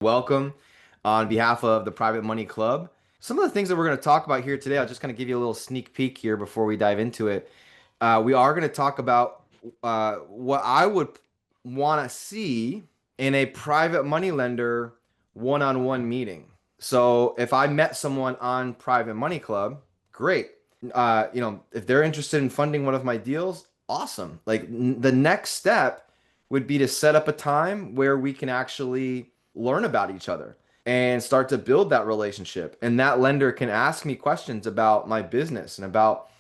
Welcome on behalf of the Private Money Club. Some of the things that we're going to talk about here today, I'll just kind of give you a little sneak peek here before we dive into it. We are going to talk about what I would want to see in a private money lender one-on-one meeting. So if I met someone on Private Money Club, great. If they're interested in funding one of my deals, awesome. The next step would be to set up a time where we can actually learn about each other and start to build that relationship. And that lender can ask me questions about my business and about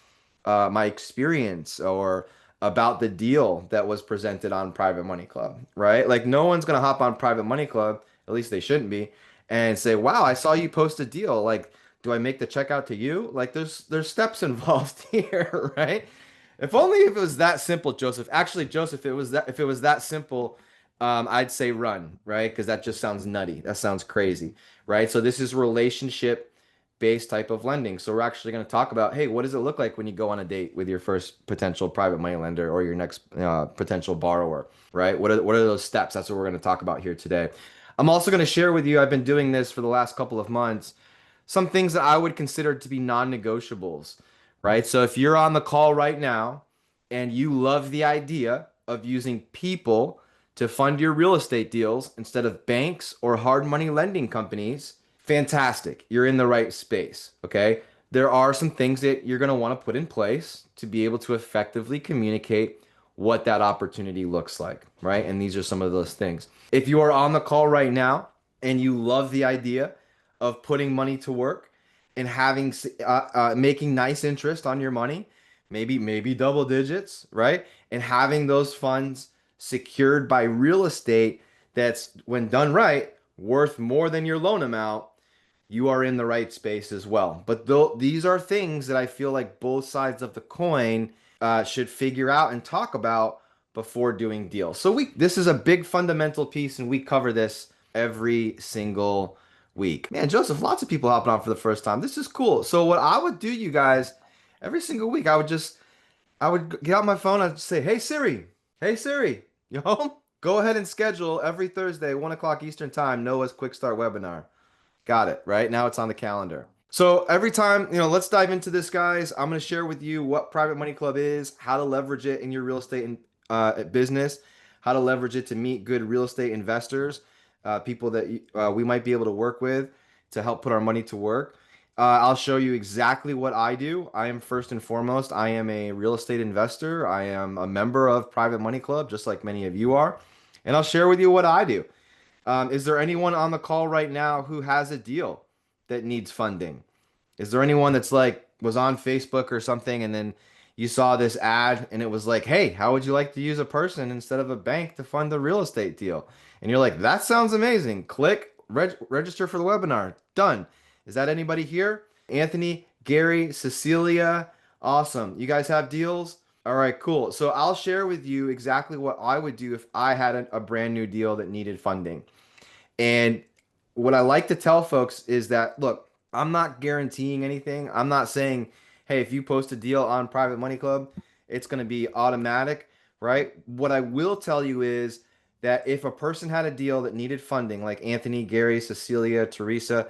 my experience or about the deal that was presented on Private Money Club, right? Like no one's gonna hop on Private Money Club, at least they shouldn't be, and say, "Wow, I saw you post a deal. Like, do I make the check out to you?" Like, there's steps involved here, right? If only if it was that simple, Joseph. Actually, Joseph, if it was that simple, I'd say run, right? Because that just sounds nutty. That sounds crazy, right? So this is relationship based type of lending. So we're actually going to talk about, hey, what does it look like when you go on a date with your first potential private money lender or your next potential borrower, right? What are those steps? That's what we're going to talk about here today. I'm also going to share with you, I've been doing this for the last couple of months, some things that I would consider to be non-negotiables, right? So if you're on the call right now and you love the idea of using people to fund your real estate deals instead of banks or hard money lending companies, fantastic. You're in the right space, okay? There are some things that you're going to want to put in place to be able to effectively communicate what that opportunity looks like, right? And these are some of those things. If you are on the call right now and you love the idea of putting money to work and having making nice interest on your money, maybe double digits, right? And having those funds secured by real estate that's, when done right, worth more than your loan amount, you are in the right space as well. But these are things that I feel like both sides of the coin should figure out and talk about before doing deals. So this is a big fundamental piece, and we cover this every single week. Man, Joseph, lots of people hopping on for the first time. This is cool. So what I would do, you guys, every single week, I would get out my phone. I'd say, hey Siri, you home? Go ahead and schedule every Thursday, 1 o'clock Eastern time, Noah's Quick Start webinar. Got it, right? Now it's on the calendar. So every time, let's dive into this, guys. I'm going to share with you what Private Money Club is, how to leverage it in your real estate and business, how to leverage it to meet good real estate investors, people that we might be able to work with to help put our money to work. I'll show you exactly what I do. I am first and foremost, I am a real estate investor. I am a member of Private Money Club, just like many of you are. And I'll share with you what I do. Is there anyone on the call right now who has a deal that needs funding? Is there anyone that's like was on Facebook or something and then you saw this ad and it was like, hey, how would you like to use a person instead of a bank to fund a real estate deal? And you're like, that sounds amazing. Click, register for the webinar. Done. Is that anybody here? Anthony, Gary, Cecilia. Awesome. You guys have deals? All right, cool. So I'll share with you exactly what I would do if I had a brand new deal that needed funding. And what I like to tell folks is that, look, I'm not guaranteeing anything. I'm not saying, hey, if you post a deal on Private Money Club, it's going to be automatic, right? What I will tell you is that if a person had a deal that needed funding, like Anthony, Gary, Cecilia, Teresa,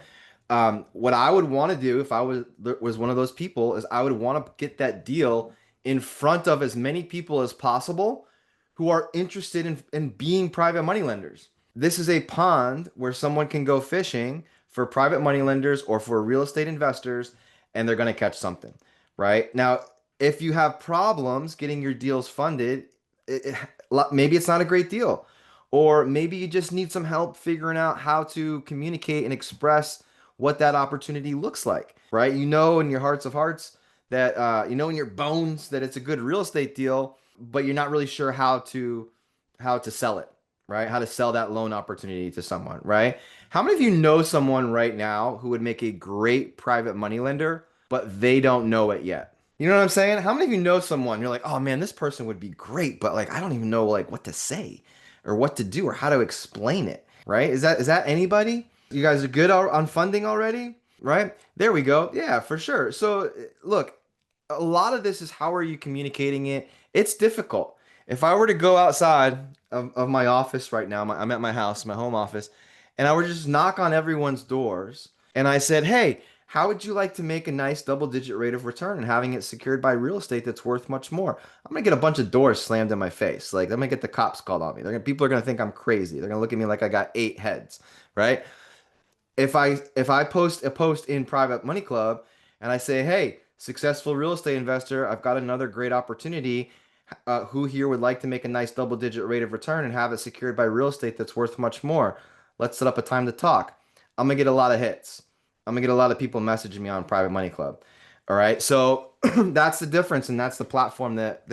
what I would want to do if I was one of those people is I would want to get that deal in front of as many people as possible who are interested in being private money lenders. This is a pond where someone can go fishing for private money lenders or for real estate investors, and they're going to catch something, right? Now, if you have problems getting your deals funded, maybe it's not a great deal. Or maybe you just need some help figuring out how to communicate and express what that opportunity looks like, right? You know in your hearts of hearts that you know in your bones that it's a good real estate deal, but you're not really sure how to sell it, right? How to sell that loan opportunity to someone, right? How many of you know someone right now who would make a great private money lender, but they don't know it yet? You know what I'm saying? How many of you know someone you're like, "Oh man, this person would be great, but like I don't even know like what to say or what to do or how to explain it," right? Is that anybody? You guys are good on funding already, right? There we go. Yeah, for sure. So look, a lot of this is how are you communicating it? It's difficult. If I were to go outside of my office right now, I'm at my house, my home office, And I would just knock on everyone's doors. And I said, hey, how would you like to make a nice double-digit rate of return and having it secured by real estate that's worth much more? I'm gonna get a bunch of doors slammed in my face. Like I'm gonna get the cops called on me. People are gonna think I'm crazy. They're gonna look at me like I got eight heads, right? If I post a post in Private Money Club and I say, "Hey, successful real estate investor, I've got another great opportunity. Who here would like to make a nice double-digit rate of return and have it secured by real estate that's worth much more? Let's set up a time to talk." I'm gonna get a lot of hits. I'm gonna get a lot of people messaging me on Private Money Club. All right, so that's the difference, and that's the platform that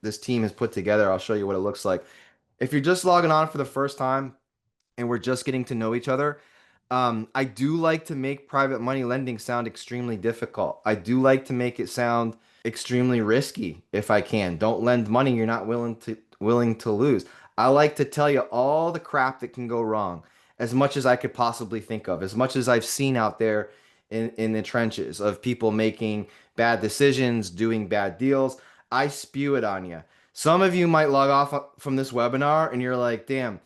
this team has put together. I'll show you what it looks like. If you're just logging on for the first time, and we're just getting to know each other, I do like to make private money lending sound extremely difficult. I do like to make it sound extremely risky if I can. Don't lend money you're not willing to lose. I like to tell you all the crap that can go wrong, as much as I could possibly think of, as much as I've seen out there in the trenches of people making bad decisions, doing bad deals. I spew it on you. Some of you might log off from this webinar and you're like, damn,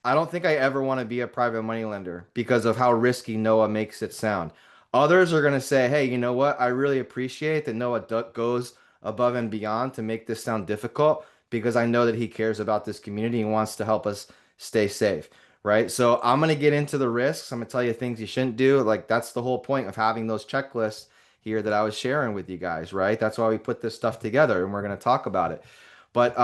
I don't think I ever want to be a private money lender because of how risky Noah makes it sound. Others are going to say, hey, you know what? I really appreciate that Noah goes above and beyond to make this sound difficult because I know that he cares about this community and wants to help us stay safe, right? So I'm going to get into the risks. I'm going to tell you things you shouldn't do. Like that's the whole point of having those checklists here that I was sharing with you guys, right? That's why we put this stuff together and we're going to talk about it. But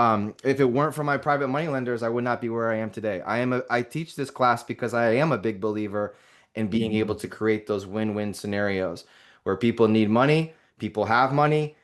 if it weren't for my private money lenders, I would not be where I am today. I teach this class because I am a big believer in being able to create those win-win scenarios where people need money, people have money,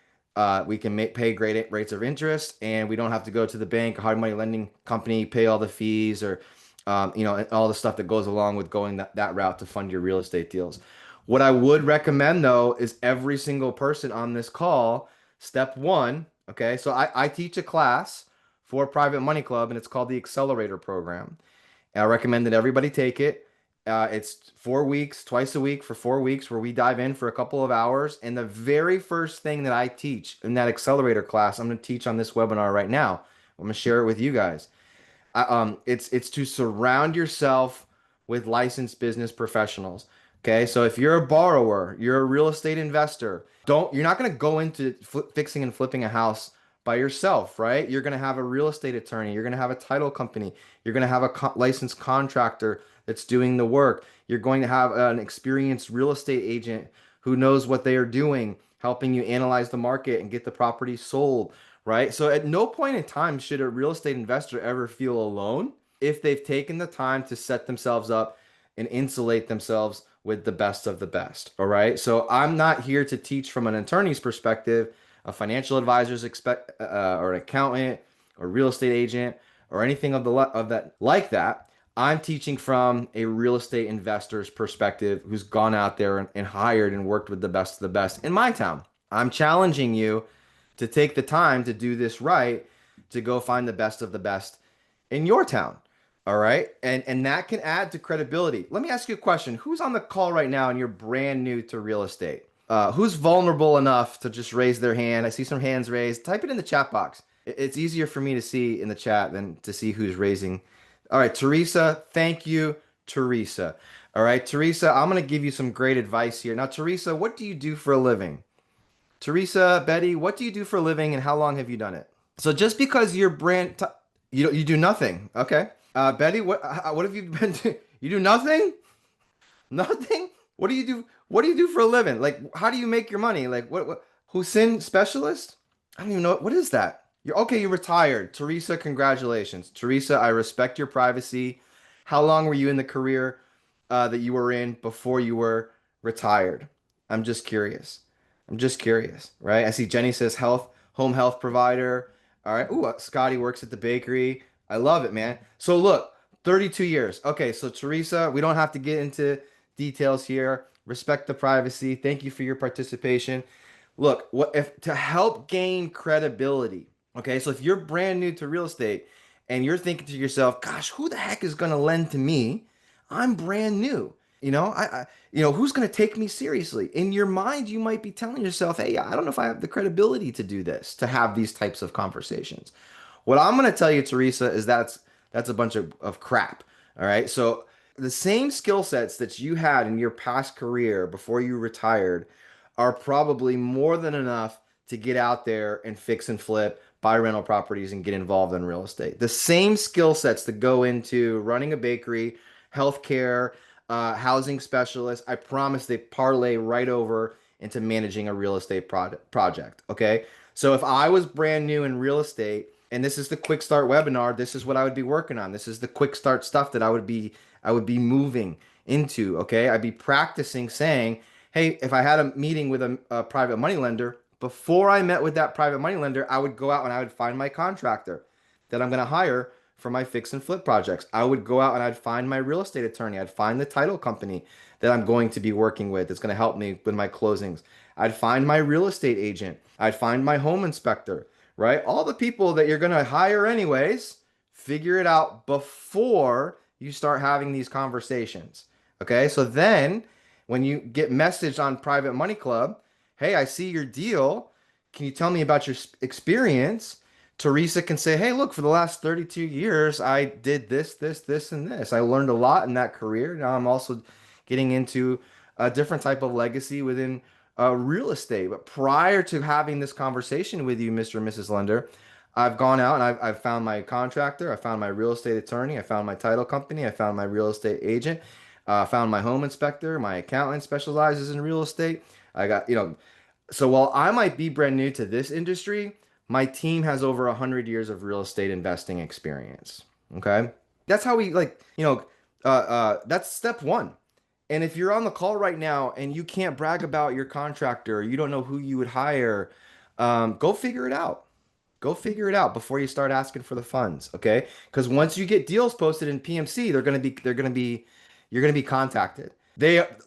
we can pay great rates of interest, and we don't have to go to the bank, a hard money lending company, pay all the fees or all the stuff that goes along with going that route to fund your real estate deals. What I would recommend though is every single person on this call, step one. Okay, so I teach a class for Private Money Club, and it's called the Accelerator Program. And I recommend that everybody take it. It's 4 weeks, twice a week for 4 weeks, where we dive in for a couple of hours. And the very first thing that I teach in that accelerator class, I'm going to teach on this webinar right now. I'm going to share it with you guys. It's to surround yourself with licensed business professionals. Okay, so if you're a borrower, you're a real estate investor, you're not going to go into fixing and flipping a house by yourself, right? You're going to have a real estate attorney, you're going to have a title company, you're going to have a licensed contractor that's doing the work. You're going to have an experienced real estate agent who knows what they are doing, helping you analyze the market and get the property sold, right? So at no point in time should a real estate investor ever feel alone if they've taken the time to set themselves up and insulate themselves with the best of the best. All right. So I'm not here to teach from an attorney's perspective, a financial advisor's or an accountant or real estate agent or anything of that like that. I'm teaching from a real estate investor's perspective who's gone out there and hired and worked with the best of the best in my town. I'm challenging you to take the time to do this right, to go find the best of the best in your town. All right. And that can add to credibility. Let me ask you a question. Who's on the call right now and you're brand new to real estate? Who's vulnerable enough to just raise their hand? I see some hands raised. Type it in the chat box. It's easier for me to see in the chat than to see who's raising. All right, Teresa, thank you, Teresa. All right, Teresa, I'm going to give you some great advice here. Now, Teresa, what do you do for a living? Teresa, Betty, what do you do for a living and how long have you done it? So just because you're you do nothing. Okay. Betty, what have you been doing? You do nothing? Nothing? What do you do? What do you do for a living? Like, how do you make your money? Like, what Husin specialist? I don't even know. What is that? You're okay, you're retired. Teresa, congratulations. Teresa, I respect your privacy. How long were you in the career that you were in before you were retired? I'm just curious. I'm just curious, right? I see Jenny says home health provider. All right. Ooh, Scotty works at the bakery. I love it, man. So look, 32 years. Okay, so Teresa, we don't have to get into details here. Respect the privacy. Thank you for your participation. Look, what if to help gain credibility? Okay, so if you're brand new to real estate and you're thinking to yourself, "Gosh, who the heck is going to lend to me? I'm brand new." Who's going to take me seriously? In your mind, you might be telling yourself, "Hey, I don't know if I have the credibility to do this, to have these types of conversations." What I'm going to tell you, Teresa, is that's a bunch of crap. All right. So the same skill sets that you had in your past career before you retired are probably more than enough to get out there and fix and flip, buy rental properties, and get involved in real estate. The same skill sets that go into running a bakery, healthcare, housing specialist, I promise they parlay right over into managing a real estate project. Okay. So if I was brand new in real estate, and this is the quick start webinar, this is what I would be working on. This is the quick start stuff that I would be moving into. Okay. I'd be practicing saying, hey, if I had a meeting with a private money lender, before I met with that private money lender, I would go out and I would find my contractor that I'm going to hire for my fix and flip projects. I would go out and I'd find my real estate attorney. I'd find the title company that I'm going to be working with that's going to help me with my closings. I'd find my real estate agent. I'd find my home inspector, right? All the people that you're going to hire anyways, figure it out before you start having these conversations. Okay? So then when you get messaged on Private Money Club, hey, I see your deal. Can you tell me about your experience? Teresa can say, hey, look, for the last 32 years, I did this, this, this, and this. I learned a lot in that career. Now I'm also getting into a different type of legacy within real estate. But prior to having this conversation with you, Mr. and Mrs. Lender, I've gone out and I've found my contractor, I found my real estate attorney, I found my title company, I found my real estate agent, found my home inspector, my accountant specializes in real estate. I got, so while I might be brand new to this industry, my team has over 100 years of real estate investing experience. Okay. That's how we that's step one. And if you're on the call right now and you can't brag about your contractor, you don't know who you would hire, go figure it out. Go figure it out before you start asking for the funds, okay? Because once you get deals posted in PMC, you're gonna be contacted.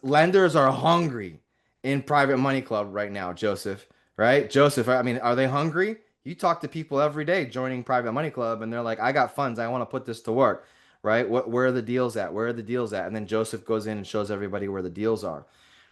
Lenders are hungry in Private Money Club right now, Joseph, right? Joseph, I mean, are they hungry? You talk to people every day joining Private Money Club, and they're like, I got funds, I want to put this to work, right? Where are the deals at? Where are the deals at? And then Joseph goes in and shows everybody where the deals are,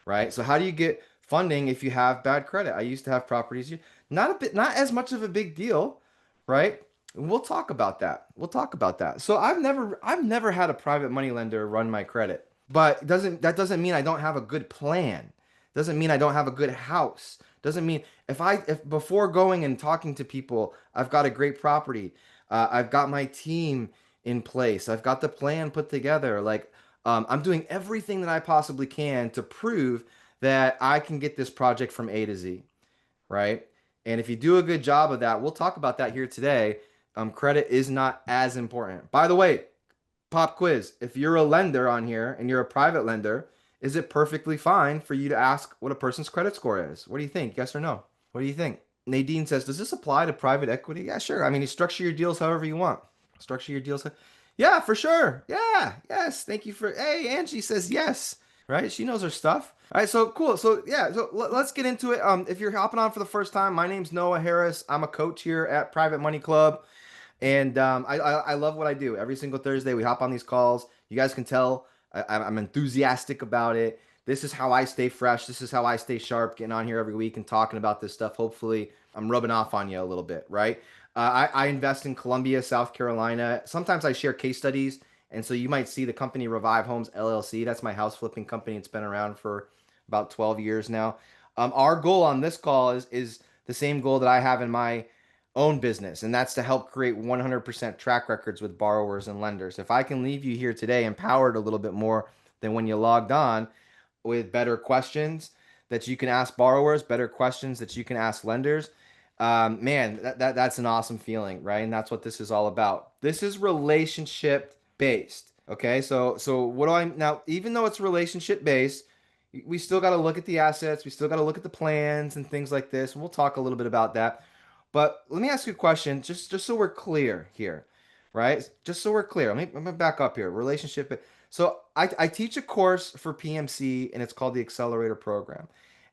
right? So how do you get funding if you have bad credit? I used to have properties, not as much of a big deal, right? We'll talk about that. We'll talk about that. So I've never had a private money lender run my credit, but that doesn't mean I don't have a good plan. Doesn't mean I don't have a good house. Doesn't mean if before going and talking to people, I've got a great property. I've got my team in place. I've got the plan put together. Like I'm doing everything that I possibly can to prove that I can get this project from A to Z, right? And if you do a good job of that, we'll talk about that here today. Credit is not as important. By the way, pop quiz. If you're a lender on here and you're a private lender, is it perfectly fine for you to ask what a person's credit score is? What do you think? Yes or no? What do you think? Nadine says, does this apply to private equity? Yeah, sure. I mean, you structure your deals however you want. Structure your deals. Yeah, for sure. Yeah, yes. Thank you for. Hey, Angie says yes. Right? She knows her stuff. All right, so cool. So yeah, so let's get into it. If you're hopping on for the first time, my name's Noah Harris. I'm a coach here at Private Money Club. And I love what I do. Every single Thursday, we hop on these calls. You guys can tell I'm enthusiastic about it. This is how I stay fresh. This is how I stay sharp, getting on here every week and talking about this stuff. Hopefully, I'm rubbing off on you a little bit, right? I invest in Columbia, South Carolina. Sometimes I share case studies. And so you might see the company Revive Homes LLC. That's my house flipping company. It's been around for about 12 years now. Our goal on this call is the same goal that I have in my own business, and that's to help create 100% track records with borrowers and lenders. If I can leave you here today empowered a little bit more than when you logged on, with better questions that you can ask borrowers, better questions that you can ask lenders, man, that's an awesome feeling, right? And that's what this is all about. This is relationship based. Okay, so what do I now? Even though it's relationship based, we still got to look at the assets. We still got to look at the plans and things like this. And we'll talk a little bit about that. But let me ask you a question, just so we're clear here, right? Just so we're clear. Let me back up here. Relationship. So I teach a course for PMC, and it's called the Accelerator Program.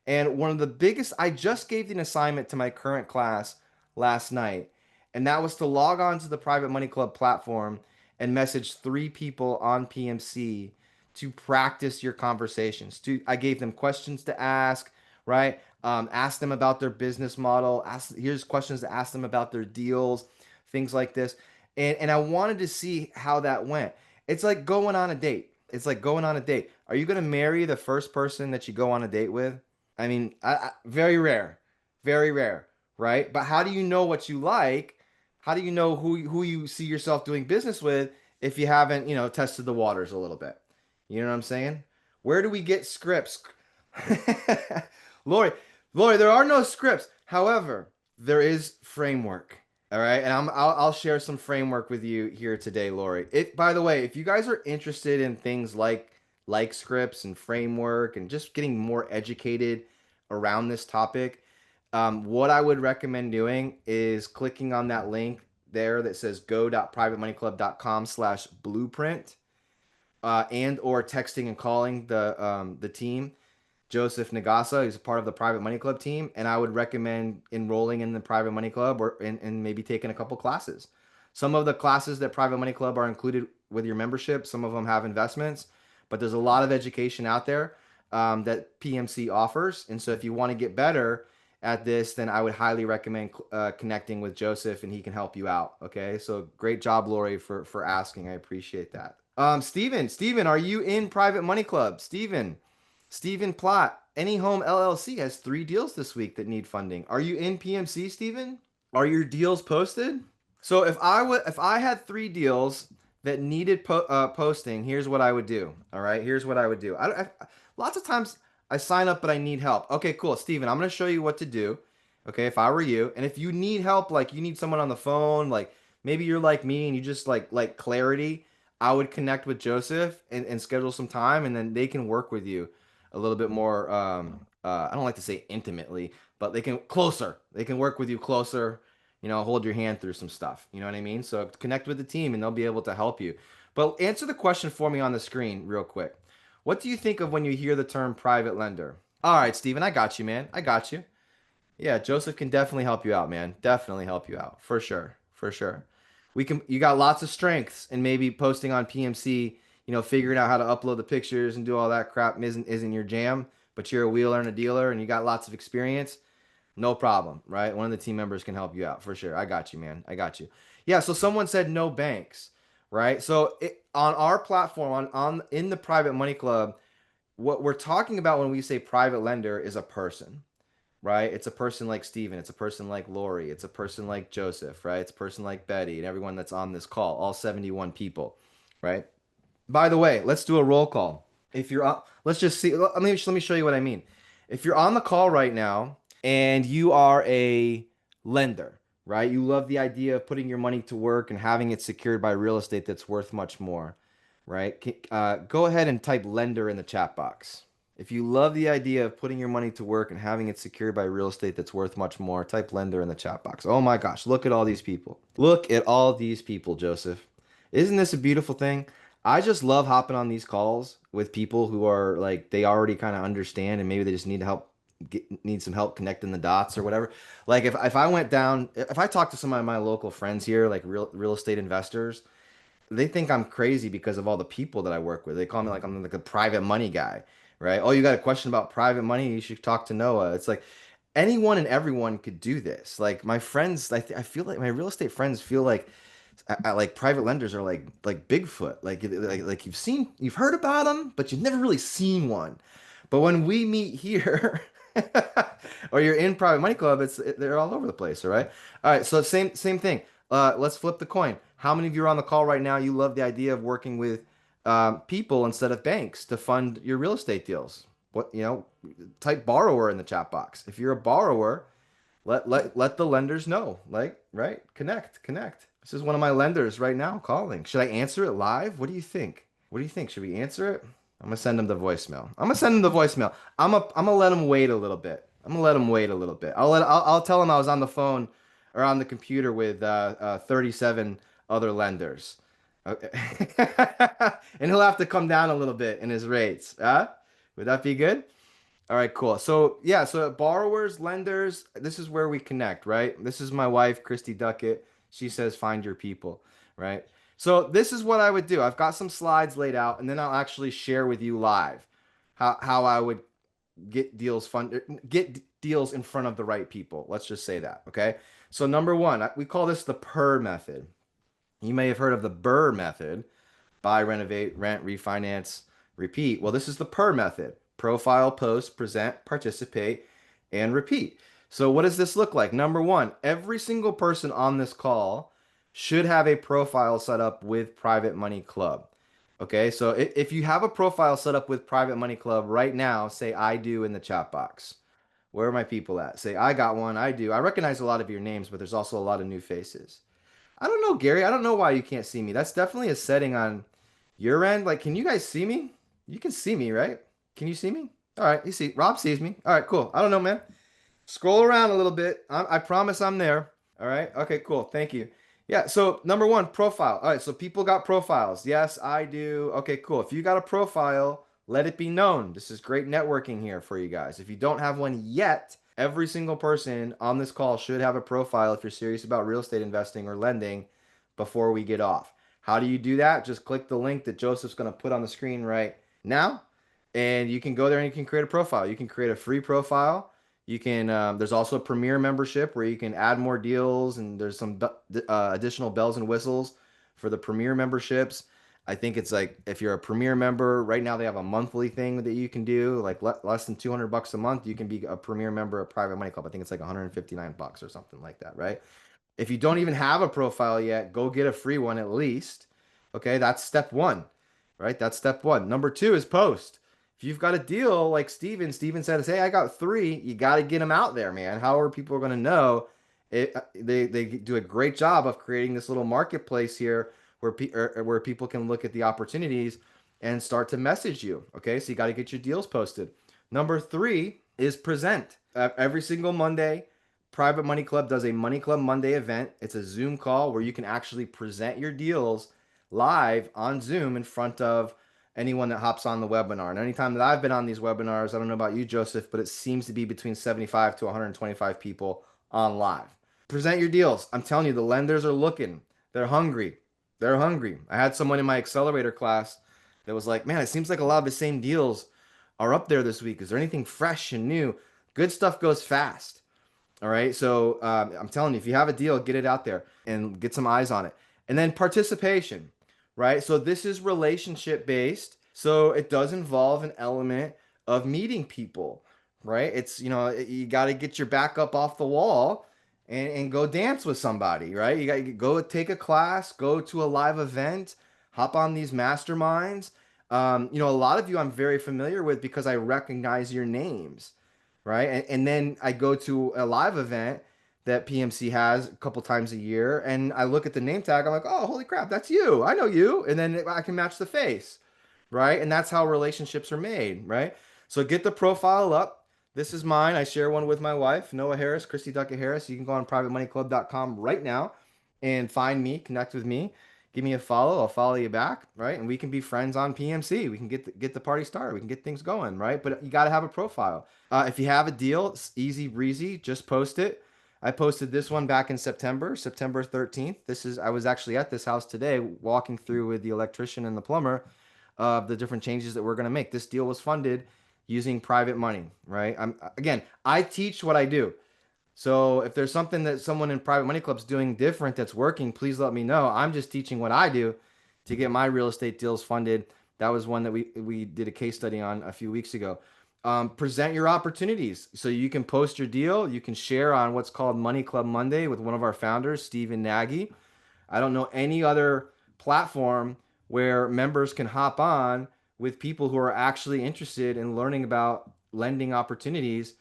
And one of the biggest, I just gave an assignment to my current class last night, and that was to log on to the Private Money Club platform and message 3 people on PMC to practice your conversations. I gave them questions to ask, right? Ask them about their business model. Here's questions to ask them about their deals, things like this. And I wanted to see how that went. It's like going on a date. It's like going on a date. Are you gonna marry the first person that you go on a date with? I mean, very rare, very rare, right? But how do you know what you like? How do you know who you see yourself doing business with if you haven't, tested the waters a little bit? You know what I'm saying? Where do we get scripts? Lori, Lori, there are no scripts. However, there is framework. All right, and I'll share some framework with you here today, Lori. By the way, if you guys are interested in things like scripts and framework and just getting more educated around this topic, what I would recommend doing is clicking on that link there that says go.privatemoneyclub.com/blueprint, and or texting and calling the team. Joseph Nagasa, who's a part of the Private Money Club team, and I would recommend enrolling in the Private Money Club and maybe taking a couple classes. Some of the classes that Private Money Club are included with your membership. Some of them have investments, but there's a lot of education out there that PMC offers. And so if you want to get better at this, then I would highly recommend connecting with Joseph, and he can help you out. Okay, so great job, Lori, for asking. I appreciate that. Steven, are you in Private Money Club? Stephen Platt, Any Home LLC has 3 deals this week that need funding. Are you in PMC, Stephen? Are your deals posted? So if I had 3 deals that needed posting, here's what I would do. All right, here's what I would do. Lots of times I sign up, but I need help. Okay, cool, Stephen. I'm gonna show you what to do. Okay, if I were you, and if you need help, like you need someone on the phone, like maybe you're like me and you just like clarity, I would connect with Joseph and schedule some time, and then they can work with you a little bit more. I don't like to say intimately, but they can work with you closer, hold your hand through some stuff. You know what I mean? So connect with the team and they'll be able to help you. But answer the question for me on the screen real quick. What do you think of when you hear the term private lender? All right, Steven, I got you, man. I got you. Yeah, Joseph can definitely help you out, man. Definitely help you out. For sure. For sure. You got lots of strengths, and maybe posting on PMC, figuring out how to upload the pictures and do all that crap isn't your jam, but you're a wheeler and a dealer and you got lots of experience. No problem, right? One of the team members can help you out for sure. I got you, man. I got you. Yeah, so someone said no banks, right? So on our platform on in the Private Money Club, what we're talking about when we say private lender is a person, right? It's a person like Steven. It's a person like Lori. It's a person like Joseph, right? It's a person like Betty and everyone that's on this call, all 71 people, right? By the way, let's do a roll call. If you're on, let's just see. Let me show you what I mean. If you're on the call right now and you are a lender, right? You love the idea of putting your money to work and having it secured by real estate that's worth much more, right? Go ahead and type lender in the chat box. If you love the idea of putting your money to work and having it secured by real estate that's worth much more, type lender in the chat box. Oh my gosh, look at all these people. Look at all these people, Joseph. Isn't this a beautiful thing? I just love hopping on these calls with people who are like they already kind of understand and maybe they just need some help connecting the dots or whatever. Like if I went down if I talked to some of my local friends here, like real estate investors, they think I'm crazy because of all the people that I work with. They call me like I'm like a private money guy, right? Oh, you got a question about private money? You should talk to Noah. It's like anyone and everyone could do this. Like my friends, I feel like my real estate friends feel like like private lenders are like Bigfoot. Like you've heard about them, but you've never really seen one. But when we meet here, or you're in Private Money Club, they're all over the place. All right. So same thing. Let's flip the coin. How many of you are on the call right now? You love the idea of working with people instead of banks to fund your real estate deals. Type borrower in the chat box. If you're a borrower, let the lenders know. Like, right? Connect. This is one of my lenders right now calling. Should I answer it live? What do you think? What do you think? Should we answer it? I'm gonna send him the voicemail. I'm gonna let him wait a little bit. I'll tell him I was on the phone or on the computer with 37 other lenders. Okay. And he'll have to come down a little bit in his rates. Would that be good? All right, cool. So yeah, so borrowers, lenders, this is where we connect, right? This is my wife, Christy Duckett. She says, find your people, right? So this is what I would do. I've got some slides laid out, and then I'll actually share with you live how I would get deals in front of the right people. Let's just say that, okay? So number one, we call this the PER method. You may have heard of the BRRRR method. buy, renovate, rent, refinance, repeat. Well, this is the PER method: profile, post, present, participate, and repeat. So what does this look like? Number one, every single person on this call should have a profile set up with Private Money Club. Okay, so if you have a profile set up with Private Money Club right now, say I do in the chat box. Where are my people at? Say I got one, I do. I recognize a lot of your names, but there's also a lot of new faces. I don't know, Gary. I don't know why you can't see me. That's definitely a setting on your end. Like, can you guys see me? You can see me, right? Can you see me? All right, you see. Rob sees me. All right, cool. I don't know, man. Scroll around a little bit. I promise I'm there. All right. Okay, cool. Thank you. Yeah. So number one, profile. All right. So people got profiles. Yes, I do. Okay, cool. If you got a profile, let it be known. This is great networking here for you guys. If you don't have one yet, every single person on this call should have a profile if you're serious about real estate investing or lending before we get off. How do you do that? Just click the link that Joseph's going to put on the screen right now, and you can go there and you can create a profile. You can create a free profile. You can. There's also a Premier membership where you can add more deals, and there's some additional bells and whistles for the Premier memberships. I think it's like if you're a Premier member right now, they have a monthly thing that you can do, like less than $200 a month. You can be a Premier member of Private Money Club. I think it's like 159 bucks or something like that, right? If you don't even have a profile yet, go get a free one at least. Okay, that's step one, right? That's step one. Number two is post. If you've got a deal like Steven said, hey, I got three, you got to get them out there, man. How are people going to know? They do a great job of creating this little marketplace here where people can look at the opportunities and start to message you. Okay, so you got to get your deals posted. Number three is present. Every single Monday, Private Money Club does a Money Club Monday event. It's a Zoom call where you can actually present your deals live on Zoom in front of anyone that hops on the webinar. And anytime that I've been on these webinars, I don't know about you, Joseph, but it seems to be between 75 to 125 people on live. Present your deals. I'm telling you, the lenders are looking. They're hungry. They're hungry. I had someone in my accelerator class that was like, man, it seems like a lot of the same deals are up there this week. Is there anything fresh and new? Good stuff goes fast. All right. So I'm telling you, if you have a deal, get it out there and get some eyes on it. And then participation, right? So this is relationship based. So it does involve an element of meeting people, right? It's, you got to get your back up off the wall and go dance with somebody, right? You got to go take a class, go to a live event, hop on these masterminds. A lot of you I'm very familiar with because I recognize your names, right? And then I go to a live event that PMC has a couple times a year, and I look at the name tag. I'm like, oh, holy crap, that's you. I know you. And then I can match the face, right? And that's how relationships are made, right? So get the profile up. This is mine. I share one with my wife, Noah Harris, Christy Duckett Harris. You can go on privatemoneyclub.com right now and find me, connect with me, give me a follow. I'll follow you back, right? And we can be friends on PMC. We can get the party started. We can get things going, right? But you got to have a profile. If you have a deal, it's easy breezy. Just post it. I posted this one back in September 13th. I was actually at this house today, walking through with the electrician and the plumber of the different changes that we're going to make. This deal was funded using private money, right? I teach what I do. So if there's something that someone in Private Money Club's doing different that's working, please let me know. I'm just teaching what I do to get my real estate deals funded. That was one that we did a case study on a few weeks ago. Present your opportunities. So you can post your deal. You can share on what's called Money Club Monday with one of our founders, Stephen Nagy. I don't know any other platform where members can hop on with people who are actually interested in learning about lending opportunities,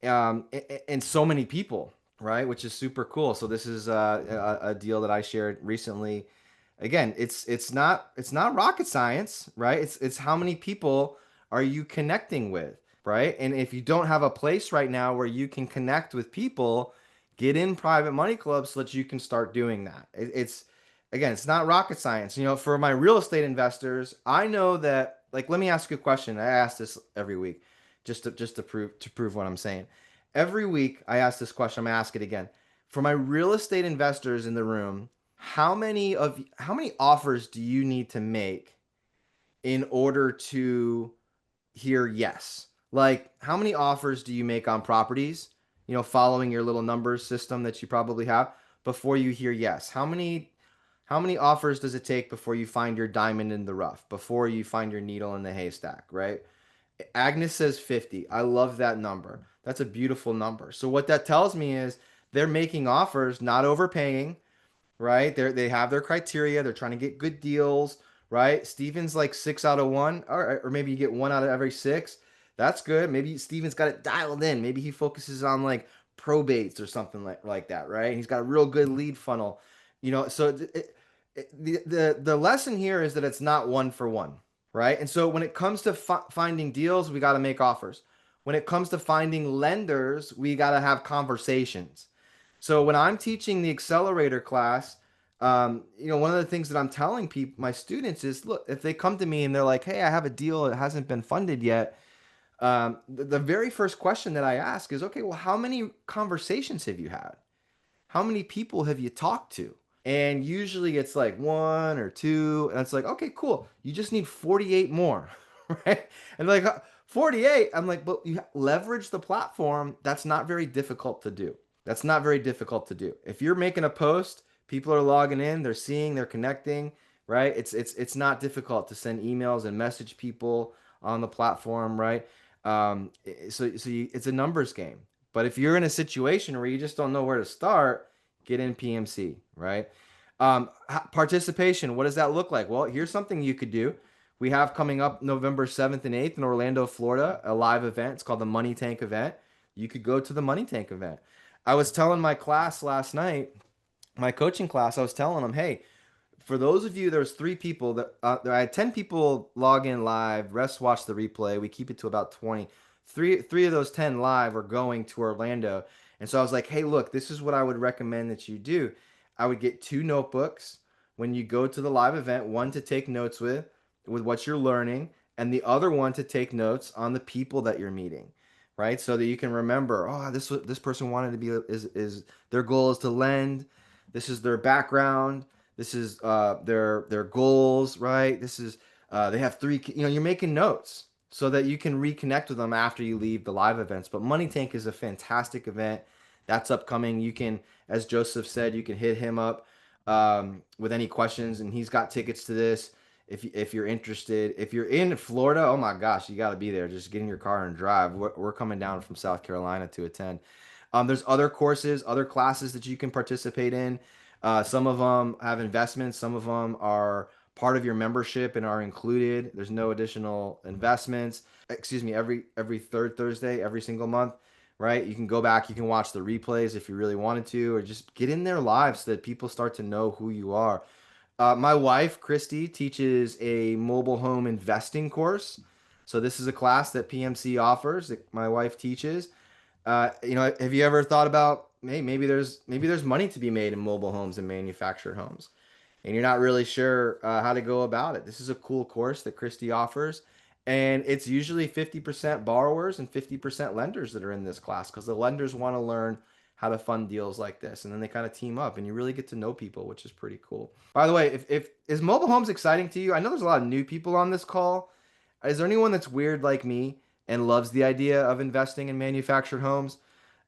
and so many people, right? Which is super cool. So this is a deal that I shared recently. Again, it's not rocket science, right? It's how many people are you connecting with, right? And if you don't have a place right now where you can connect with people, get in private money clubs so that you can start doing that. It's not rocket science. For my real estate investors, I know that, like, let me ask you a question. I ask this every week just to prove what I'm saying. Every week I ask this question. I'm gonna ask it again. For my real estate investors in the room, how many offers do you need to make in order to hear yes? Like, how many offers do you make on properties, following your little numbers system that you probably have before you hear yes? How many How many offers does it take before you find your diamond in the rough, before you find your needle in the haystack, right? Agnes says 50. I love that number. That's a beautiful number. So what that tells me is they're making offers, not overpaying, right? They have their criteria. They're trying to get good deals, right? Steven's like 6 out of 1, or maybe you get 1 out of every 6. That's good. Maybe Steven's got it dialed in. Maybe he focuses on like probates or something like that, right? He's got a real good lead funnel, So the lesson here is that it's not one for one, right? And so when it comes to finding deals, we got to make offers. When it comes to finding lenders, we got to have conversations. So when I'm teaching the accelerator class, one of the things that I'm telling people, my students, is look, if they come to me and they're like, "Hey, I have a deal that hasn't been funded yet," the very first question that I ask is, "Okay, well, how many conversations have you had? How many people have you talked to?" And usually it's like one or two, and it's like, "Okay, cool. You just need 48 more," right? And like 48, I'm like, "But you leverage the platform. That's not very difficult to do." That's not very difficult to do. If you're making a post, people are logging in, they're seeing, they're connecting, right? It's not difficult to send emails and message people on the platform, right? It's a numbers game. But if you're in a situation where you just don't know where to start, get in PMC, right? Participation, what does that look like? Well, here's something you could do. We have coming up November 7th and 8th in Orlando, Florida, a live event. It's called the Money Tank event. You could go to the Money Tank event. I was telling my class last night, my coaching class, I was telling them, hey, for those of you, there's 3 people I had 10 people log in live, rest watch the replay. We keep it to about 20. Three of those 10 live are going to Orlando. And so I was like, hey, look, this is what I would recommend that you do. I would get 2 notebooks when you go to the live event, one to take notes with what you're learning, and the other one to take notes on the people that you're meeting, right? So that you can remember, oh, this person wanted to be is their goal is to lend. This is their background. This is their goals, right? This is they have 3. You're making notes so that you can reconnect with them after you leave the live events. But Money Tank is a fantastic event that's upcoming. You can, as Joseph said, you can hit him up with any questions, and he's got tickets to this. If you're interested, if you're in Florida, oh my gosh, you got to be there. Just get in your car and drive. We're coming down from South Carolina to attend. There's other courses, other classes that you can participate in. Some of them have investments. Some of them are part of your membership and are included. There's no additional investments. Excuse me, every third Thursday, every single month, right? You can go back, you can watch the replays if you really wanted to, or just get in there live so that people start to know who you are. My wife, Christy, teaches a mobile home investing course. So this is a class that PMC offers that my wife teaches. Have you ever thought about, hey, maybe there's money to be made in mobile homes and manufactured homes, and you're not really sure how to go about it? This is a cool course that Christy offers, and it's usually 50% borrowers and 50% lenders that are in this class because the lenders want to learn how to fund deals like this, and then they kind of team up, and you really get to know people, which is pretty cool. By the way, if is mobile homes exciting to you? I know there's a lot of new people on this call. Is there anyone that's weird like me and loves the idea of investing in manufactured homes?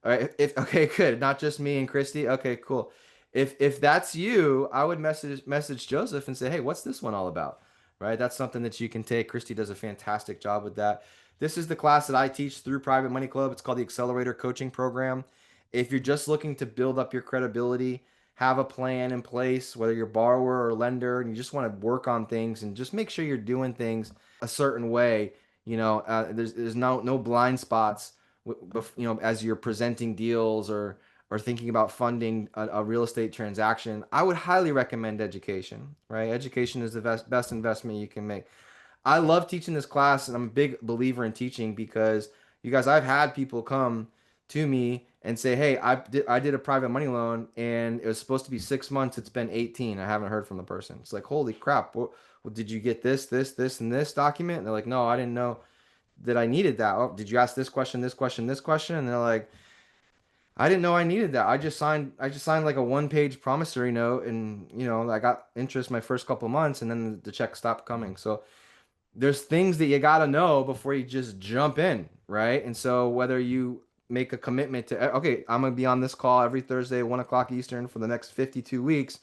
All right, if okay, good. Not just me and Christy. Okay, cool. If that's you, I would message Joseph and say, "Hey, what's this one all about?" Right? That's something that you can take. Christy does a fantastic job with that. This is the class that I teach through Private Money Club. It's called the Accelerator Coaching Program. If you're just looking to build up your credibility, have a plan in place, whether you're borrower or lender, and you just want to work on things and just make sure you're doing things a certain way. There's no blind spots. As you're presenting deals or thinking about funding a real estate transaction, I would highly recommend education. Right, education is the best investment you can make. I love teaching this class, and I'm a big believer in teaching because you guys, I've had people come to me and say, "Hey, I did a private money loan, and it was supposed to be 6 months. It's been 18. I haven't heard from the person." It's like, holy crap! Well, did you get this, and this document? And they're like, "No, I didn't know that I needed that." "Oh, did you ask this question, this question, this question?" And they're like, "I didn't know I needed that. I just signed like a 1-page promissory note, and I got interest my first couple months, and then the check stopped coming." So there's things that you got to know before you just jump in, right? And so whether you make a commitment to, okay, I'm going to be on this call every Thursday, 1 o'clock Eastern for the next 52 weeks,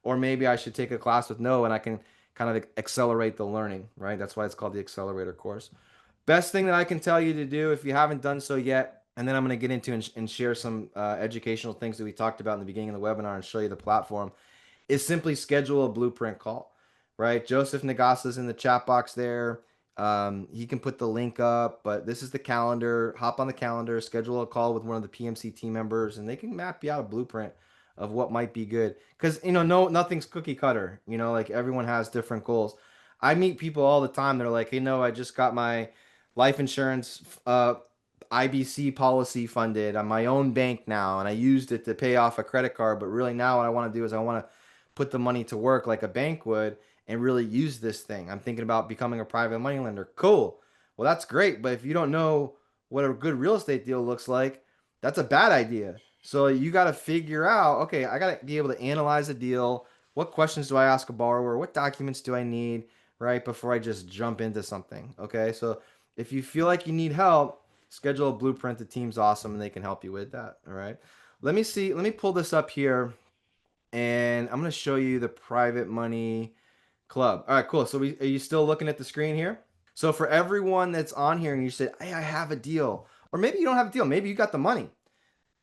or maybe I should take a class with no and I can kind of accelerate the learning, right? That's why it's called the accelerator course. Best thing that I can tell you to do if you haven't done so yet, and then I'm going to get into and share some educational things that we talked about in the beginning of the webinar and show you the platform, is simply schedule a blueprint call, right? Joseph Nagasa's in the chat box there. He can put the link up, but this is the calendar. Hop on the calendar, schedule a call with one of the PMC team members, and they can map you out a blueprint of what might be good. Because no, nothing's cookie cutter. Like everyone has different goals. I meet people all the time. They're like, hey, no, I just got my life insurance IBC policy funded on my own bank now, and I used it to pay off a credit card. But really now what I want to do is I want to put the money to work like a bank would and really use this thing. I'm thinking about becoming a private money lender. Cool. Well, that's great. But if you don't know what a good real estate deal looks like, that's a bad idea. So you got to figure out, okay, I got to be able to analyze a deal. What questions do I ask a borrower? What documents do I need, right, before I just jump into something? Okay. So if you feel like you need help, schedule a blueprint. The team's awesome and they can help you with that. All right. Let me see. Let me pull this up here and I'm going to show you the private money club. All right, cool. So are you still looking at the screen here? So for everyone that's on here and you said, hey, I have a deal, or maybe you don't have a deal, maybe you got the money.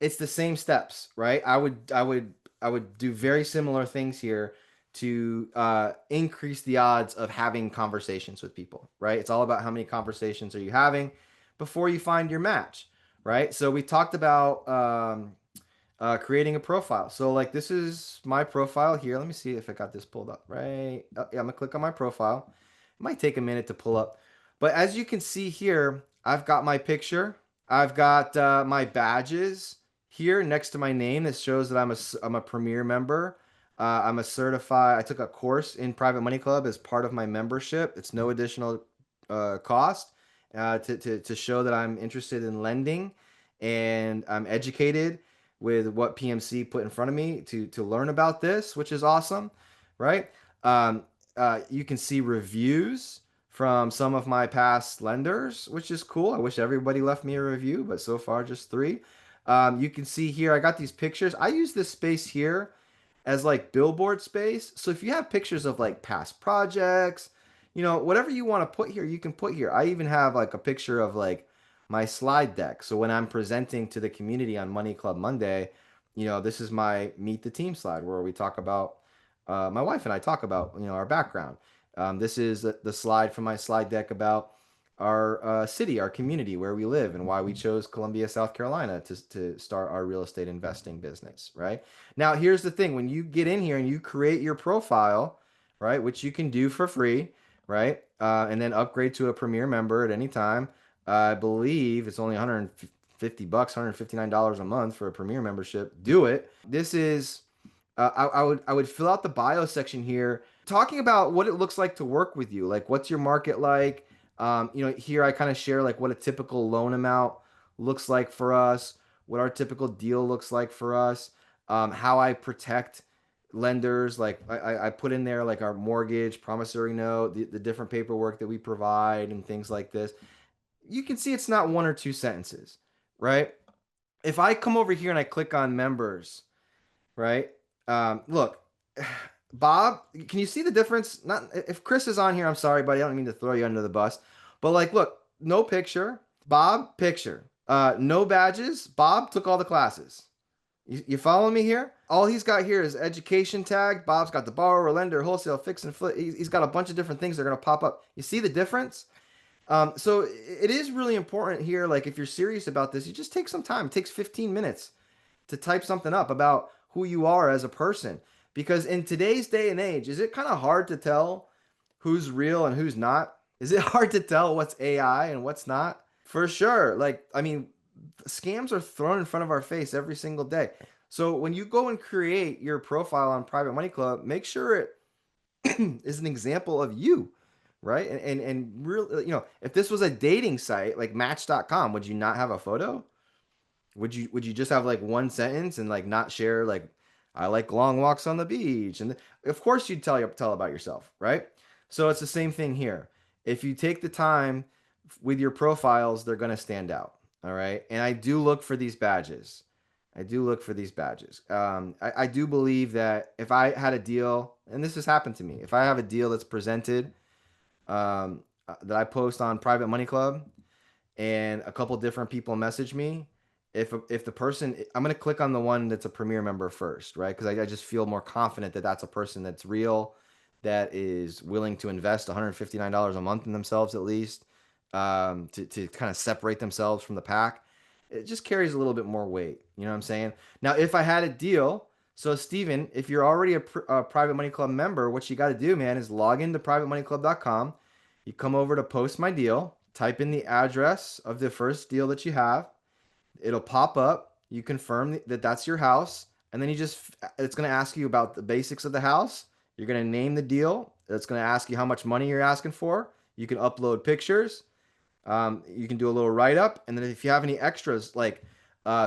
It's the same steps, right? I would do very similar things here to increase the odds of having conversations with people, right? It's all about how many conversations are you having before you find your match, right? So we talked about creating a profile. So like this is my profile here. Let me see if I got this pulled up, right? Oh, yeah, I'm gonna click on my profile. It might take a minute to pull up, but as you can see here, I've got my picture. I've got my badges here next to my name that shows that I'm a premier member. I'm a certified. I took a course in Private Money Club as part of my membership. It's no additional cost to show that I'm interested in lending and I'm educated with what PMC put in front of me to learn about this, which is awesome, right? Um, you can see reviews from some of my past lenders, which is cool. I wish everybody left me a review, but so far just three. You can see here, I got these pictures. I use this space here as like billboard space. So if you have pictures of like past projects, whatever you want to put here, you can put here. I even have like a picture of like my slide deck. So when I'm presenting to the community on Money Club Monday, this is my meet the team slide where we talk about my wife and I talk about our background. This is the slide from my slide deck about our city, our community, where we live, and why we chose Columbia, South Carolina to start our real estate investing business, right? Now, here's the thing. When you get in here and you create your profile, right, which you can do for free, right, and then upgrade to a premier member at any time, I believe it's only 150 bucks, $159 a month for a premier membership. Do it. This is I would fill out the bio section here, talking about what it looks like to work with you. Like, what's your market like? Here I kind of share like what a typical loan amount looks like for us, what our typical deal looks like for us, how I protect lenders. Like I put in there like our mortgage, promissory note, the different paperwork that we provide, and things like this. You can see it's not one or two sentences, right? If I come over here and I click on members, right? Look, Bob, can you see the difference? Not if Chris is on here, I'm sorry, buddy. I don't mean to throw you under the bus, but like, look, no picture. Bob, picture. No badges. Bob took all the classes. You follow me here? All he's got here is education tag. Bob's got the borrower, lender, wholesale, fix and flip. He's got a bunch of different things that are gonna pop up. You see the difference? So it is really important here. Like if you're serious about this, you just take some time. It takes 15 minutes to type something up about who you are as a person. Because in today's day and age, is it kind of hard to tell who's real and who's not? Is it hard to tell what's AI and what's not? For sure. Like, I mean, scams are thrown in front of our face every single day. So when you go and create your profile on Private Money Club, make sure it is an example of you, right? And real, if this was a dating site like Match.com, would you not have a photo? Would you just have like one sentence and like not share like I like long walks on the beach? And of course you'd tell about yourself, right? So it's the same thing here. If you take the time with your profiles, they're going to stand out, all right? And I do look for these badges. I do look for these badges. I do believe that if I had a deal, and this has happened to me, if I have a deal that's presented that I post on Private Money Club, and a couple different people message me, if the person, I'm gonna click on the one that's a premier member first, right? Because I just feel more confident that that's a person that's real, that is willing to invest $159 a month in themselves at least, to kind of separate themselves from the pack. It just carries a little bit more weight. You know what I'm saying? Now, if I had a deal, so Steven, if you're already a Private Money Club member, what you got to do, man, is log into privatemoneyclub.com. You come over to post my deal, type in the address of the first deal that you have. It'll pop up. You confirm that that's your house, and then it's going to ask you about the basics of the house. You're going to name the deal. It's going to ask you how much money you're asking for. You can upload pictures. You can do a little write up, and then if you have any extras like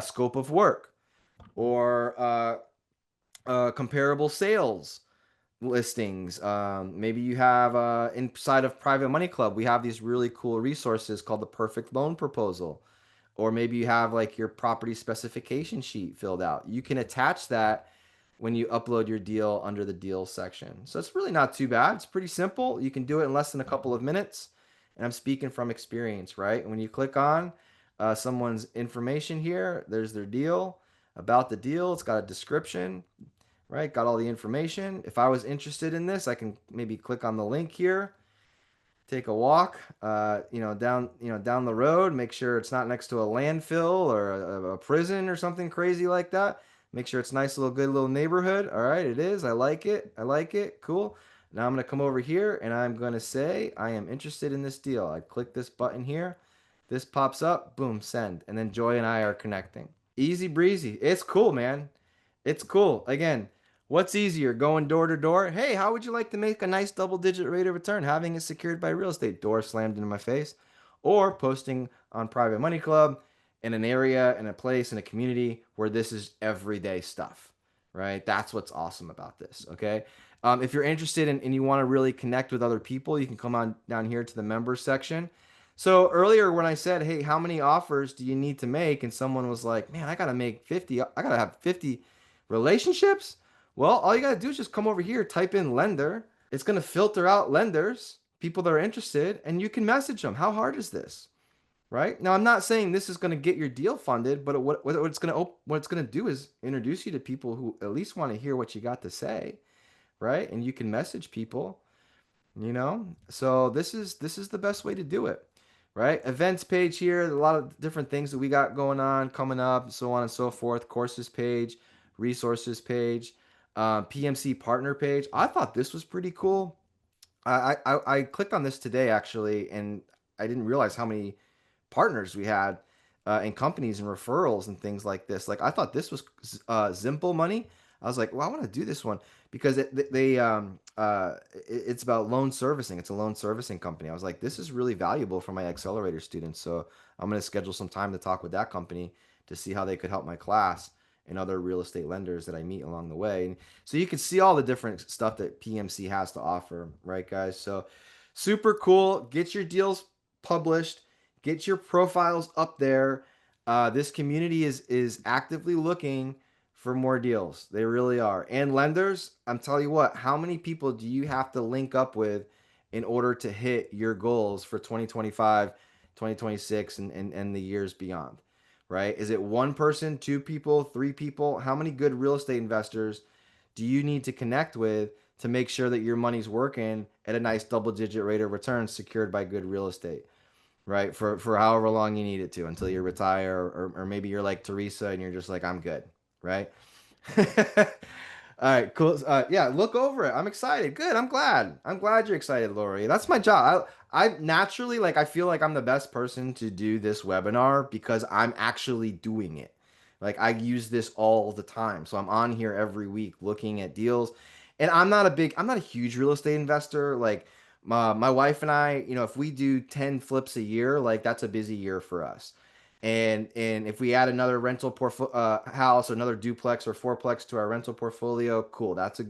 scope of work or comparable sales listings. Maybe you have inside of Private Money Club, we have these really cool resources called the Perfect Loan Proposal. Or maybe you have like your property specification sheet filled out. You can attach that when you upload your deal under the deals section. So it's really not too bad. It's pretty simple. You can do it in less than a couple of minutes. And I'm speaking from experience, right? When you click on someone's information here, there's their deal. About the deal, it's got a description, right? Got all the information. If I was interested in this, I can maybe click on the link here, take a walk, down the road, make sure it's not next to a landfill or a prison or something crazy like that. Make sure it's nice little good little neighborhood. All right, it is. I like it. I like it. Cool. Now I'm going to come over here and I'm going to say I am interested in this deal. I click this button here. This pops up. Boom, send. And then Joy and I are connecting. Easy breezy. It's cool, man. It's cool. Again, what's easier, going door to door? Hey, how would you like to make a nice double-digit rate of return? Having it secured by real estate. Door slammed into my face. Or posting on Private Money Club in an area, in a place, in a community where this is everyday stuff, right? That's what's awesome about this, okay? If you're interested and you want to really connect with other people, you can come on down here to the members section. So earlier when I said, hey, how many offers do you need to make? And someone was like, man, I got to make 50. I got to have 50 relationships? Well, all you got to do is just come over here, type in lender. It's going to filter out lenders, people that are interested, and you can message them. How hard is this? Right? Now, I'm not saying this is going to get your deal funded, but what it's going to do is introduce you to people who at least want to hear what you got to say, right? And you can message people, So this is the best way to do it, right? Events page here, a lot of different things that we got going on, coming up, so on and so forth. Courses page, resources page, PMC partner page. I thought this was pretty cool. I clicked on this today actually, and I didn't realize how many partners we had in companies and referrals and things like this. Like I thought this was Zimple Money. I was like, well, I want to do this one because it's about loan servicing. It's a loan servicing company. I was like, this is really valuable for my accelerator students. So I'm going to schedule some time to talk with that company to see how they could help my class and other real estate lenders that I meet along the way. And so you can see all the different stuff that PMC has to offer, right, guys? So super cool. Get your deals published. Get your profiles up there. This community is actively looking for more deals. They really are. And lenders, I'm telling you what, how many people do you have to link up with in order to hit your goals for 2025, 2026, and the years beyond? Right? Is it one person, two people, three people? How many good real estate investors do you need to connect with to make sure that your money's working at a nice double-digit rate of return secured by good real estate? Right? For however long you need it to until you retire, or maybe you're like Teresa and you're just like, I'm good, right? All right, cool. Yeah, look over it. I'm excited. Good. I'm glad. I'm glad you're excited, Lori. That's my job. I naturally like I feel like I'm the best person to do this webinar because I'm actually doing it. Like I use this all the time. So I'm on here every week looking at deals. And I'm not a huge real estate investor. Like my wife and I, if we do 10 flips a year, like that's a busy year for us. And if we add another rental house, another duplex or fourplex to our rental portfolio, cool. That's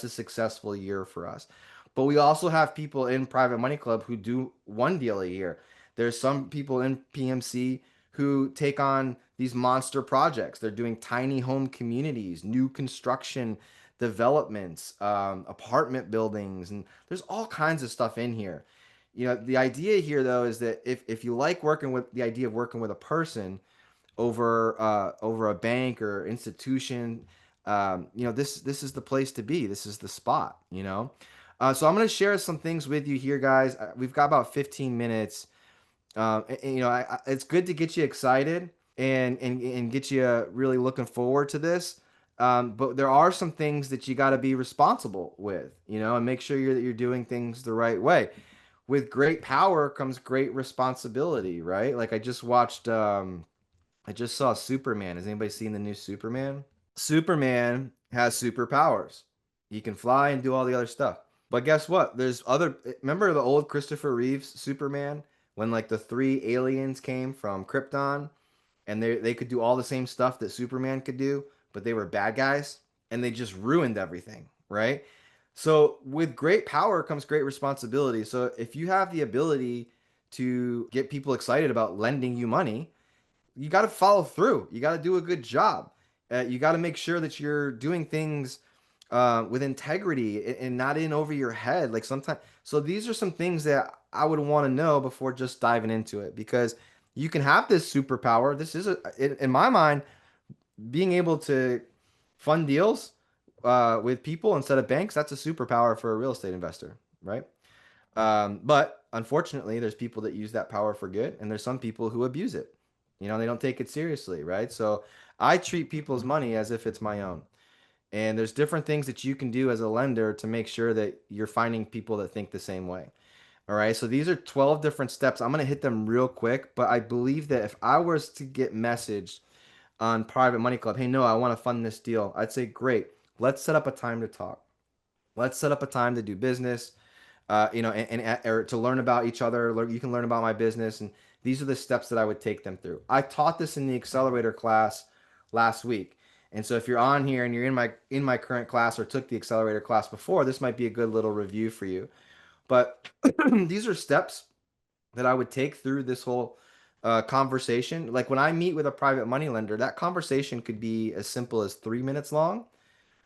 a successful year for us. But we also have people in Private Money Club who do one deal a year. There's some people in PMC who take on these monster projects. They're doing tiny home communities, new construction developments, apartment buildings, and there's all kinds of stuff in here. The idea here though is that if you like working with the idea of working with a person over a bank or institution, this is the place to be. This is the spot. So I'm going to share some things with you here, guys. We've got about 15 minutes. It's good to get you excited and get you really looking forward to this. But there are some things that you got to be responsible with, and make sure that you're doing things the right way. With great power comes great responsibility, right? Like I just saw Superman. Has anybody seen the new Superman? Superman has superpowers. He can fly and do all the other stuff. But guess what? There's other. Remember the old Christopher Reeves Superman when like the three aliens came from Krypton and they could do all the same stuff that Superman could do, but they were bad guys and they just ruined everything, right? So with great power comes great responsibility. So if you have the ability to get people excited about lending you money, you got to follow through. You got to do a good job. You got to make sure that you're doing things with integrity and not in over your head. Like sometimes, so these are some things that I would want to know before just diving into it because you can have this superpower. This is in my mind, being able to fund deals with people instead of banks. That's a superpower for a real estate investor, right? But unfortunately, there's people that use that power for good, and there's some people who abuse it. They don't take it seriously, right? So I treat people's money as if it's my own. And there's different things that you can do as a lender to make sure that you're finding people that think the same way. All right. So these are 12 different steps. I'm going to hit them real quick, but I believe that if I was to get messaged on Private Money Club, hey, no, I want to fund this deal, I'd say, great. Let's set up a time to talk. Let's set up a time to do business, or to learn about each other. You can learn about my business. And these are the steps that I would take them through. I taught this in the accelerator class last week. And so if you're on here and you're in my current class or took the accelerator class before, this might be a good little review for you. But these are steps that I would take through this whole conversation. Like when I meet with a private money lender, that conversation could be as simple as 3 minutes long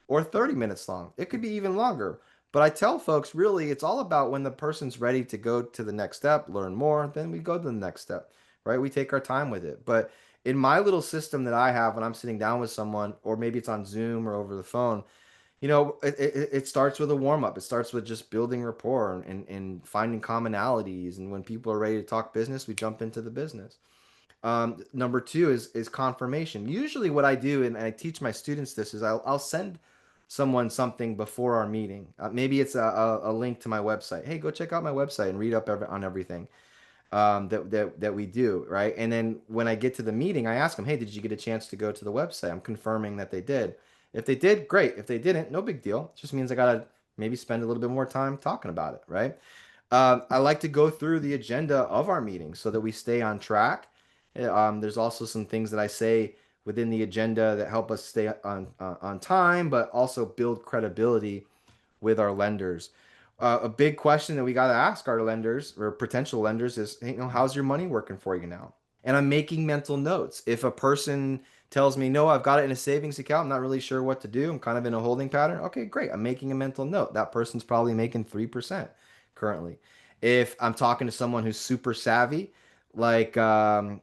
or 30 minutes long. It could be even longer. But I tell folks, really, it's all about when the person's ready to go to the next step, learn more, then we go to the next step, right? We take our time with it. But in my little system that I have when I'm sitting down with someone, or maybe it's on Zoom or over the phone, it starts with a warm up. It starts with just building rapport and finding commonalities. And when people are ready to talk business, we jump into the business. Number two is confirmation. Usually, what I do, and I teach my students this, is I'll send someone something before our meeting. Maybe it's a link to my website. Hey, go check out my website and read up on everything that we do, right? And then when I get to the meeting, I ask them, hey, did you get a chance to go to the website? I'm confirming that they did. If they did, great. If they didn't, no big deal. It just means I gotta maybe spend a little bit more time talking about it, right? I like to go through the agenda of our meeting so that we stay on track. There's also some things that I say within the agenda that help us stay on time, but also build credibility with our lenders. A big question that we got to ask our lenders or potential lenders is, hey, how's your money working for you now? And I'm making mental notes. If a person tells me, no, I've got it in a savings account, I'm not really sure what to do, I'm kind of in a holding pattern. Okay, great. I'm making a mental note. That person's probably making 3% currently. If I'm talking to someone who's super savvy, like a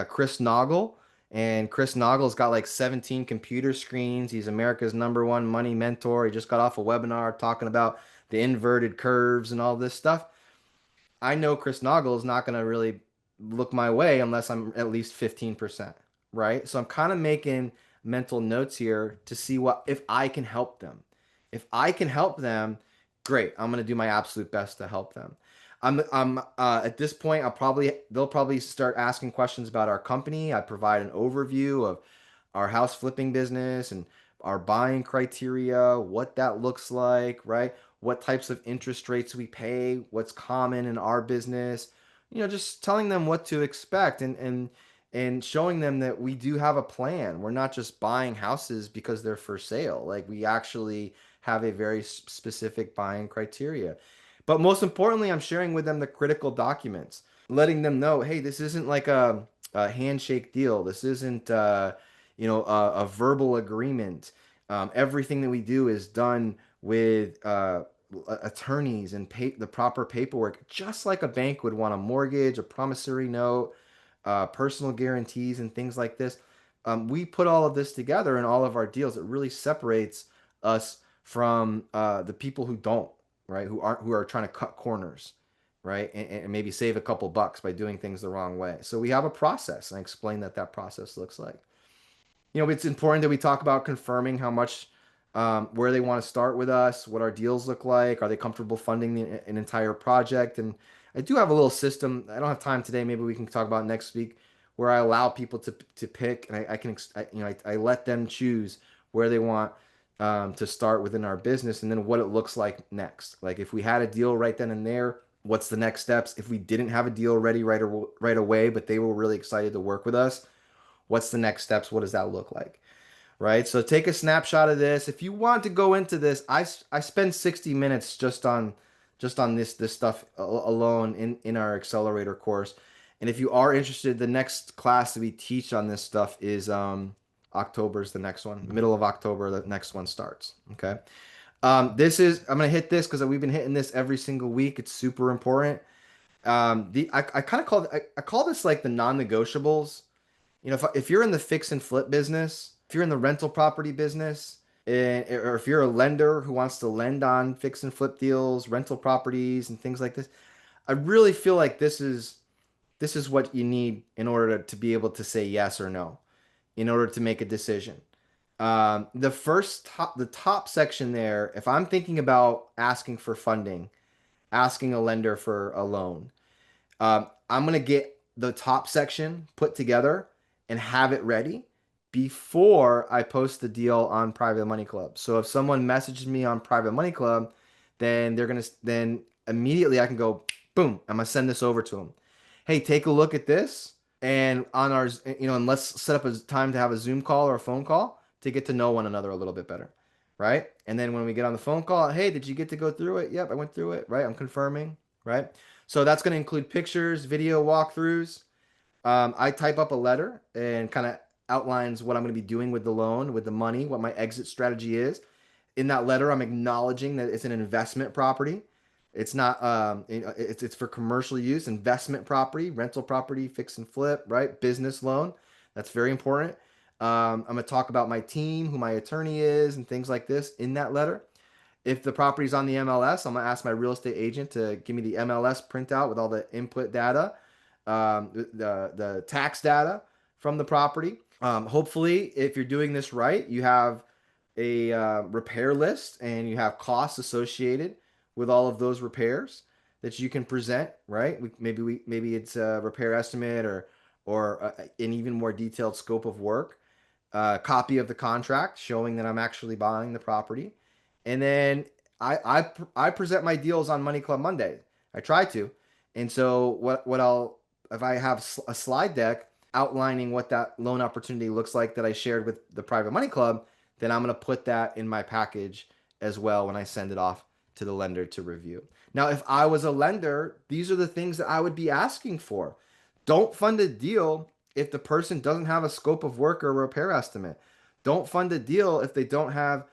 Chris Naugle, and Chris Naugle's got like 17 computer screens. He's America's #1 money mentor. He just got off a webinar talking about the inverted curves and all this stuff. I know Chris Naugle is not going to really look my way unless I'm at least 15%, right? So I'm kind of making mental notes here to see what if I can help them. If I can help them, great. I'm going to do my absolute best to help them. I'm at this point, they'll probably start asking questions about our company. I provide an overview of our house flipping business and our buying criteria, what that looks like, right? What types of interest rates we pay, what's common in our business, just telling them what to expect and showing them that we do have a plan. We're not just buying houses because they're for sale. Like we actually have a very specific buying criteria. But most importantly, I'm sharing with them the critical documents, letting them know, hey, this isn't like a handshake deal. This isn't a verbal agreement. Everything that we do is done with attorneys and the proper paperwork, just like a bank would want a mortgage, a promissory note, personal guarantees, and things like this. We put all of this together in all of our deals. It really separates us from the people who don't, right? Who are trying to cut corners, right? And maybe save a couple bucks by doing things the wrong way. So we have a process, and I explain that process looks like. It's important that we talk about confirming how much, where they want to start with us, what our deals look like. Are they comfortable funding an entire project? And I do have a little system. I don't have time today. Maybe we can talk about it next week, where I allow people to pick, and I let them choose where they want to start within our business, and then what it looks like next. Like if we had a deal right then and there, what's the next steps? If we didn't have a deal ready right away, but they were really excited to work with us, what's the next steps? What does that look like? Right? So take a snapshot of this. If you want to go into this, I spend 60 minutes just on this stuff alone in our accelerator course. And if you are interested, the next class that we teach on this stuff is October's the next one. Middle of October, the next one starts. Okay. I'm gonna hit this because we've been hitting this every single week. It's super important. I kind of I call this like the non-negotiables. If you're in the fix and flip business, if you're in the rental property business, or if you're a lender who wants to lend on fix and flip deals, rental properties, and things like this, I really feel like this is what you need in order to be able to say yes or no, in order to make a decision. The top section there, if I'm thinking about asking for funding, asking a lender for a loan, I'm gonna get the top section put together and have it ready before I post the deal on Private Money Club. So if someone messages me on Private Money Club, then immediately I can go, boom, I'm gonna send this over to them. Hey, take a look at this, and and let's set up a time to have a Zoom call or a phone call to get to know one another a little bit better, right? And then when we get on the phone call, hey, did you get to go through it? Yep, I went through it, right? I'm confirming, right? So that's going to include pictures, video walkthroughs. I type up a letter and kind of outlines what I'm going to be doing with the loan, with the money, what my exit strategy is. In that letter, I'm acknowledging that it's an investment property. It's not it's for commercial use, investment property, rental property, fix and flip, right? Business loan. That's very important. I'm going to talk about my team, who my attorney is, and things like this in that letter. If the property's on the MLS, I'm gonna ask my real estate agent to give me the MLS printout with all the input data, the tax data from the property. Hopefully, if you're doing this right, you have a repair list and you have costs associated with all of those repairs that you can present. Right? Maybe it's a repair estimate or an even more detailed scope of work, copy of the contract showing that I'm actually buying the property, and then I present my deals on Money Club Monday. I try to, and so what I'll if I have a slide deck outlining what that loan opportunity looks like that I shared with the Private Money Club, then I'm gonna put that in my package as well when I send it off to the lender to review. Now, if I was a lender, these are the things that I would be asking for. Don't fund a deal if the person doesn't have a scope of work or a repair estimate. Don't fund a deal if they don't have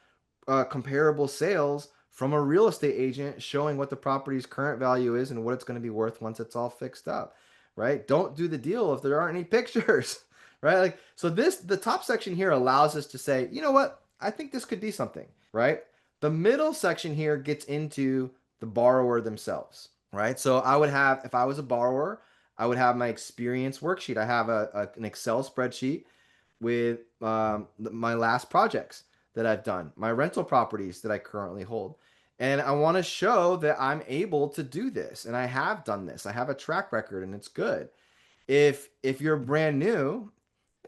comparable sales from a real estate agent showing what the property's current value is and what it's going to be worth once it's all fixed up, right? Don't do the deal if there aren't any pictures, right? Like, so the top section here allows us to say, you know what? I think this could be something, right? The middle section here gets into the borrower themselves, right? So if I was a borrower, I would have my experience worksheet. I have an Excel spreadsheet with my last projects that I've done, my rental properties that I currently hold. And I want to show that I'm able to do this and I have done this. I have a track record and it's good. If you're brand new,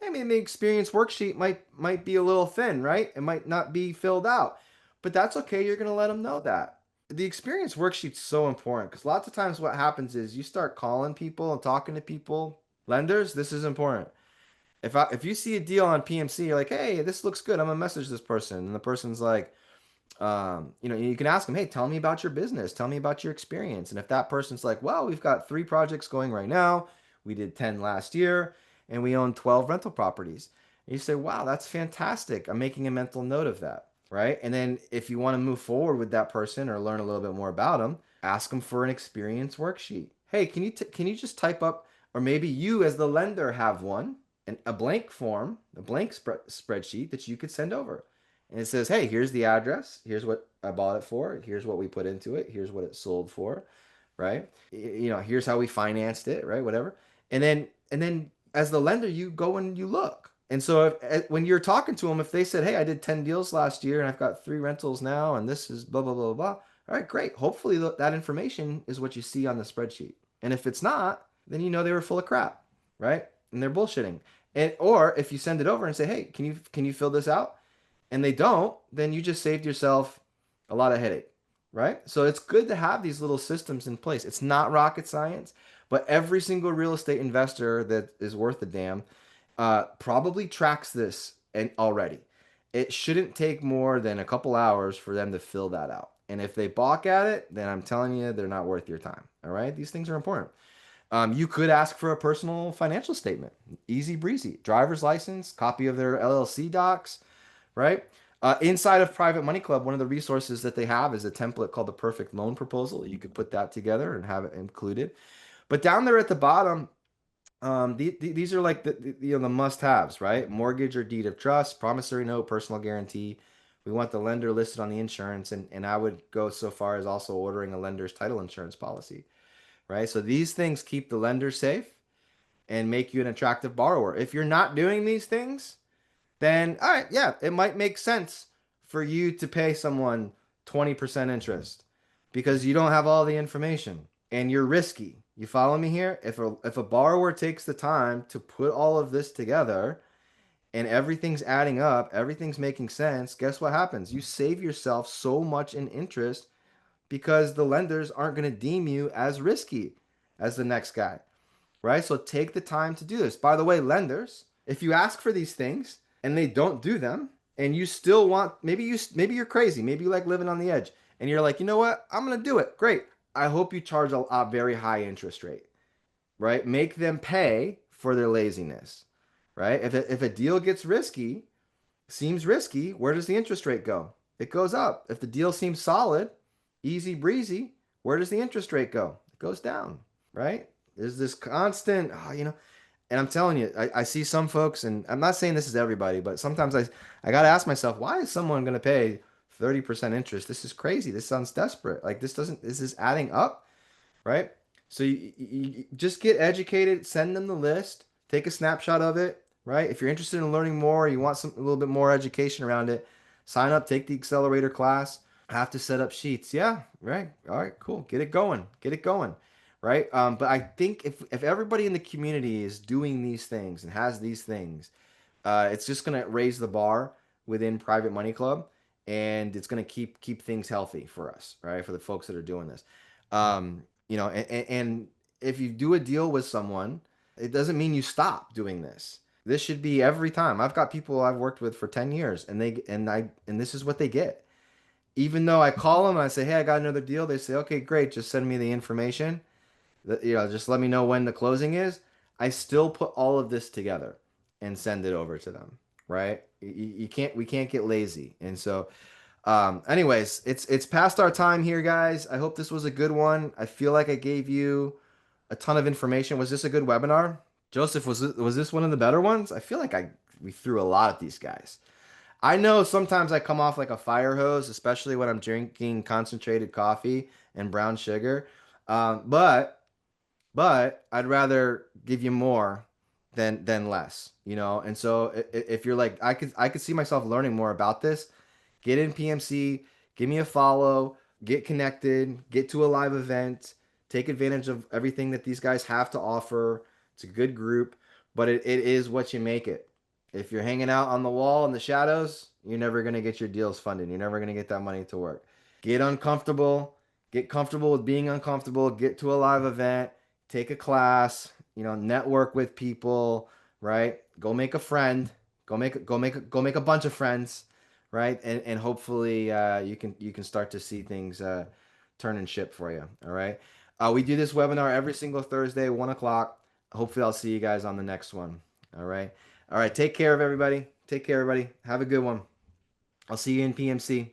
I mean the experience worksheet might be a little thin, right? It might not be filled out. But that's okay. You're going to let them know that. The experience worksheet's so important because lots of times what happens is you start calling people and talking to people. Lenders, this is important. If you see a deal on PMC, you're like, hey, this looks good. I'm gonna message this person, and the person's like, you can ask them, hey, tell me about your business, tell me about your experience, and if that person's like, well, we've got 3 projects going right now, we did 10 last year, and we own 12 rental properties. And you say, wow, that's fantastic. I'm making a mental note of that, right? And then if you want to move forward with that person or learn a little bit more about them, ask them for an experience worksheet. Hey, can you just type up, or maybe you as the lender have one, a blank form, a blank spreadsheet that you could send over. And it says, hey, here's the address. Here's what I bought it for. Here's what we put into it. Here's what it sold for, right? You know, here's how we financed it, right? Whatever. And then as the lender, you go and you look. And so when you're talking to them, if they said, hey, I did 10 deals last year and I've got 3 rentals now and this is blah, blah, blah, blah. All right, great. Hopefully that information is what you see on the spreadsheet. And if it's not, then you know they were full of crap, right? And they're bullshitting. And or if you send it over and say, hey, can you fill this out? And they don't, then you just saved yourself a lot of headache, right? So it's good to have these little systems in place. It's not rocket science, but every single real estate investor that is worth a damn probably tracks this and already. It shouldn't take more than a couple hours for them to fill that out. And if they balk at it, then I'm telling you, they're not worth your time. All right, these things are important. You could ask for a personal financial statement, easy breezy, driver's license, copy of their LLC docs, right? Inside of Private Money Club, one of the resources that they have is a template called the Perfect Loan Proposal. You could put that together and have it included. But down there at the bottom, these are like the must-haves, right? Mortgage or deed of trust, promissory note, personal guarantee. We want the lender listed on the insurance, and I would go so far as also ordering a lender's title insurance policy, right? So these things keep the lender safe and make you an attractive borrower. If you're not doing these things, then all right, yeah, it might make sense for you to pay someone 20% interest because you don't have all the information and you're risky. You follow me here? If a borrower takes the time to put all of this together and everything's adding up, everything's making sense, guess what happens? You save yourself so much in interest because the lenders aren't going to deem you as risky as the next guy, right? So take the time to do this. By the way, lenders, if you ask for these things and they don't do them, and you still want, maybe you're crazy, maybe you like living on the edge, and you're like, you know what, I'm gonna do it. Great. I hope you charge a very high interest rate, right? Make them pay for their laziness, right? If a deal gets risky, seems risky, where does the interest rate go? It goes up. If the deal seems solid, easy breezy, where does the interest rate go? It goes down, right? There's this constant, and I'm telling you, I see some folks, and I'm not saying this is everybody, but sometimes I got to ask myself, why is someone going to pay 30% interest? This is crazy. This sounds desperate. Like this is adding up, right? So you just get educated, send them the list, take a snapshot of it, right? If you're interested in learning more, you want a little bit more education around it, sign up, take the accelerator class. Have to set up sheets. Yeah, right. All right, cool. Get it going. Get it going. Right. But I think if everybody in the community is doing these things and has these things, it's just gonna raise the bar within Private Money Club, and it's gonna keep things healthy for us, right? For the folks that are doing this, and if you do a deal with someone, it doesn't mean you stop doing this. This should be every time. I've got people I've worked with for 10 years, and this is what they get. Even though I call them and I say, hey, I got another deal, they say, okay, great, just send me the information. Just let me know when the closing is. I still put all of this together and send it over to them, right? We can't get lazy. And so, anyways, it's past our time here, guys. I hope this was a good one. I feel like I gave you a ton of information. Was this a good webinar? Joseph, was this one of the better ones? I feel like we threw a lot at these guys. I know sometimes I come off like a fire hose, especially when I'm drinking concentrated coffee and brown sugar. But I'd rather give you more than less, you know. And so if you're like, I could see myself learning more about this. Get in PMC, give me a follow, get connected, get to a live event, take advantage of everything that these guys have to offer. It's a good group, but it is what you make it. If you're hanging out on the wall in the shadows, you're never gonna get your deals funded. You're never gonna get that money to work. Get uncomfortable, get comfortable with being uncomfortable, get to a live event, take a class, network with people, right? Go make a friend, go make a bunch of friends, right? And hopefully you can start to see things turn and ship for you. All right. We do this webinar every single Thursday, 1 o'clock. Hopefully I'll see you guys on the next one. All right. All right. Take care of everybody. Take care, everybody. Have a good one. I'll see you in PMC.